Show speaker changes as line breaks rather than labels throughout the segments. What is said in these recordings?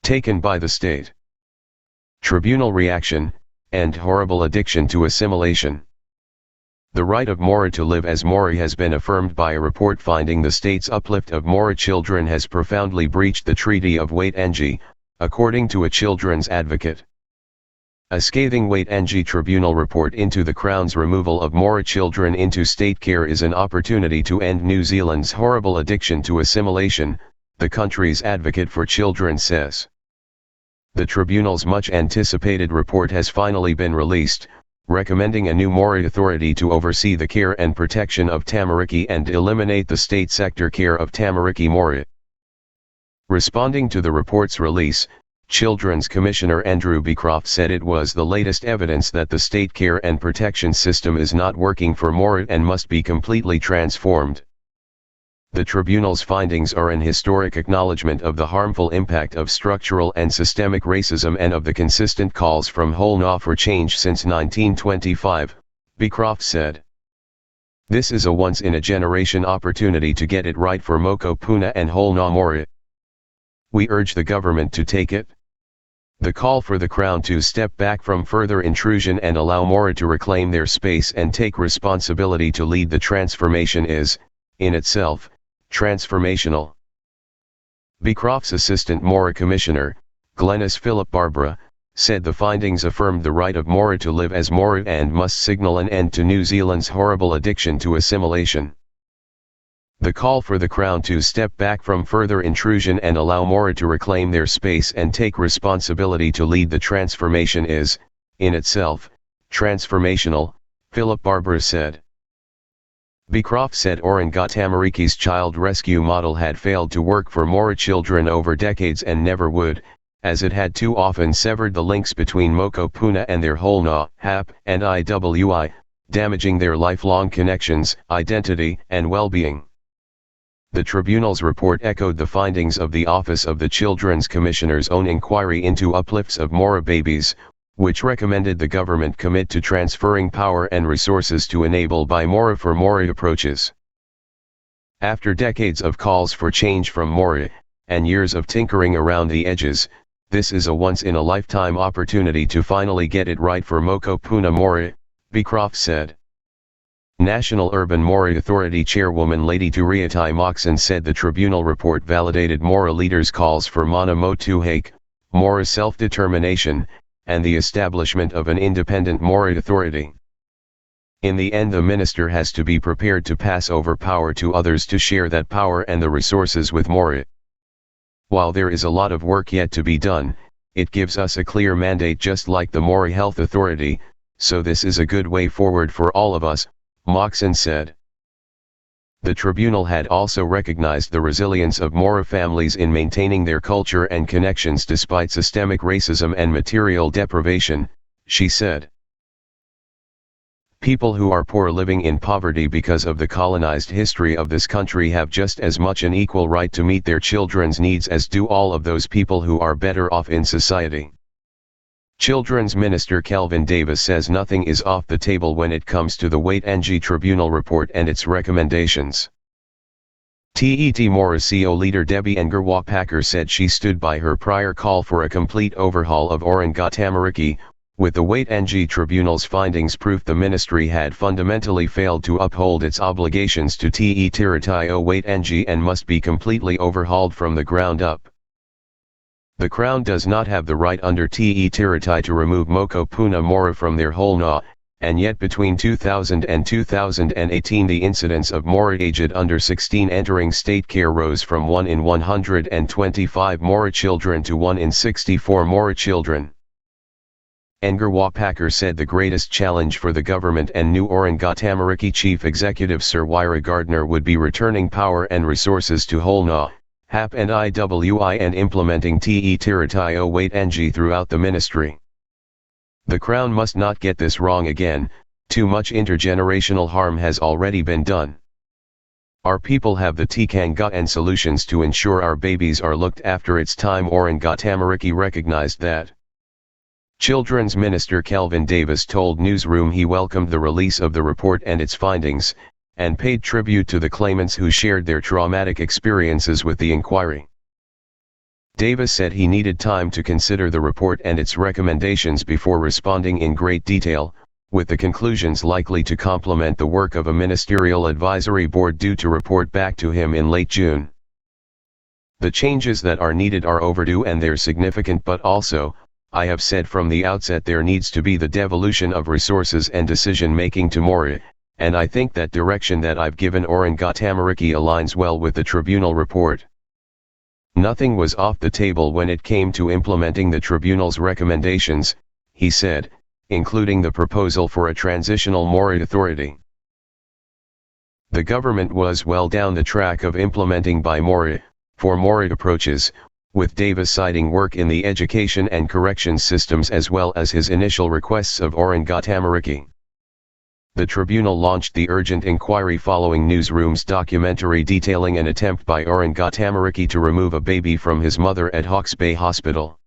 taken by the state. Tribunal reaction, and horrible addiction to assimilation. The right of Mora to live as Mora has been affirmed by a report finding the state's uplift of Mora children has profoundly breached the Treaty of Waitangi, according to a children's advocate. A scathing Waitangi Tribunal report into the Crown's removal of Mora children into state care is an opportunity to end New Zealand's horrible addiction to assimilation, the country's advocate for children says. The Tribunal's much-anticipated report has finally been released, recommending a new Mora authority to oversee the care and protection of Tamariki and eliminate the state sector care of Tamariki Mora. Responding to the report's release, Children's Commissioner Andrew Beecroft said it was the latest evidence that the state care and protection system is not working for Mora and must be completely transformed. The Tribunal's findings are an historic acknowledgement of the harmful impact of structural and systemic racism and of the consistent calls from Holna for change since 1925, Beecroft said. This is a once-in-a-generation opportunity to get it right for Mokopuna and Holna Mora. We urge the government to take it. The call for the Crown to step back from further intrusion and allow Mora to reclaim their space and take responsibility to lead the transformation is, in itself, transformational. Beecroft's assistant Mora Commissioner, Glenys Philip Barbara, said the findings affirmed the right of Mora to live as Mora and must signal an end to New Zealand's horrible addiction to assimilation. The call for the Crown to step back from further intrusion and allow Mora to reclaim their space and take responsibility to lead the transformation is, in itself, transformational, Philip Barbara said. Beecroft said Orangat Tamariki's child rescue model had failed to work for Mora children over decades and never would, as it had too often severed the links between Mokopuna and their Holna, HAP, and IWI, damaging their lifelong connections, identity, and well-being. The Tribunal's report echoed the findings of the Office of the Children's Commissioner's own inquiry into uplifts of Mora babies, which recommended the government commit to transferring power and resources to enable by Mora for Mora approaches. After decades of calls for change from Mora, and years of tinkering around the edges, this is a once-in-a-lifetime opportunity to finally get it right for Mokopuna Mora, Beecroft said. National Urban Mora Authority Chairwoman Lady Turiatai Moxon said the Tribunal report validated Mora leaders' calls for Mana Motuhake, Mora self-determination, and the establishment of an independent Mora authority. In the end, the minister has to be prepared to pass over power to others to share that power and the resources with Mora. While there is a lot of work yet to be done, it gives us a clear mandate just like the Mora Health Authority, so this is a good way forward for all of us, Moxon said. The Tribunal had also recognized the resilience of Mora families in maintaining their culture and connections despite systemic racism and material deprivation, she said. People who are poor living in poverty because of the colonized history of this country have just as much an equal right to meet their children's needs as do all of those people who are better off in society. Children's Minister Kelvin Davis says nothing is off the table when it comes to the Waitangi Tribunal report and its recommendations. TET Mora CO leader Debbie Ngerwa-Packer said she stood by her prior call for a complete overhaul of Orangat Tamariki, with the Waitangi Tribunal's findings proof the ministry had fundamentally failed to uphold its obligations to Te Tiritaio Waitangi and must be completely overhauled from the ground up. The Crown does not have the right under Te Tiritai to remove Mokopuna Mora from their Holna, and yet between 2000 and 2018 the incidence of Mora aged under 16 entering state care rose from 1 in 125 Mora children to 1 in 64 Mora children. Ngerwa-Packer said the greatest challenge for the government and new Orangat Tamariki Chief Executive Sir Wyra Gardner would be returning power and resources to Holna, HAP and IWI and implementing Te Tiritaio Waitangi throughout the ministry. The Crown must not get this wrong again, too much intergenerational harm has already been done. Our people have the tikanga and solutions to ensure our babies are looked after. It's time Orangat Tamariki recognized that. Children's Minister Kelvin Davis told Newsroom he welcomed the release of the report and its findings, and paid tribute to the claimants who shared their traumatic experiences with the inquiry. Davis said he needed time to consider the report and its recommendations before responding in great detail, with the conclusions likely to complement the work of a ministerial advisory board due to report back to him in late June. The changes that are needed are overdue and they're significant, but also, I have said from the outset, there needs to be the devolution of resources and decision-making to Mori, and I think that direction that I've given Orangatamaricky aligns well with the tribunal report. Nothing was off the table when it came to implementing the tribunal's recommendations, he said, including the proposal for a transitional Mori authority. The government was well down the track of implementing for Mori approaches, with Davis citing work in the education and corrections systems as well as his initial requests of Orangatamaricky. The tribunal launched the urgent inquiry following Newsroom's documentary detailing an attempt by Orangatamaricky to remove a baby from his mother at Hawke's Bay Hospital.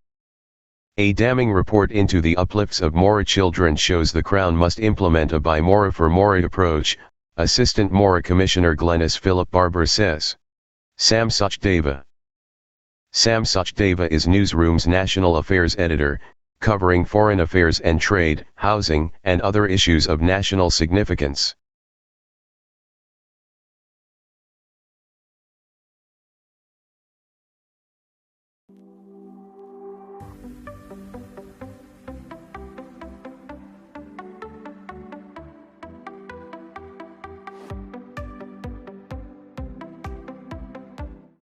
A damning report into the uplifts of Mori children shows the Crown must implement a by Mori for Mori approach, Assistant Mori Commissioner Glenys Philip Barber says. Sam Sachdeva. Sam Sachdeva is Newsroom's national affairs editor, covering foreign affairs and trade, housing, and other issues of national significance.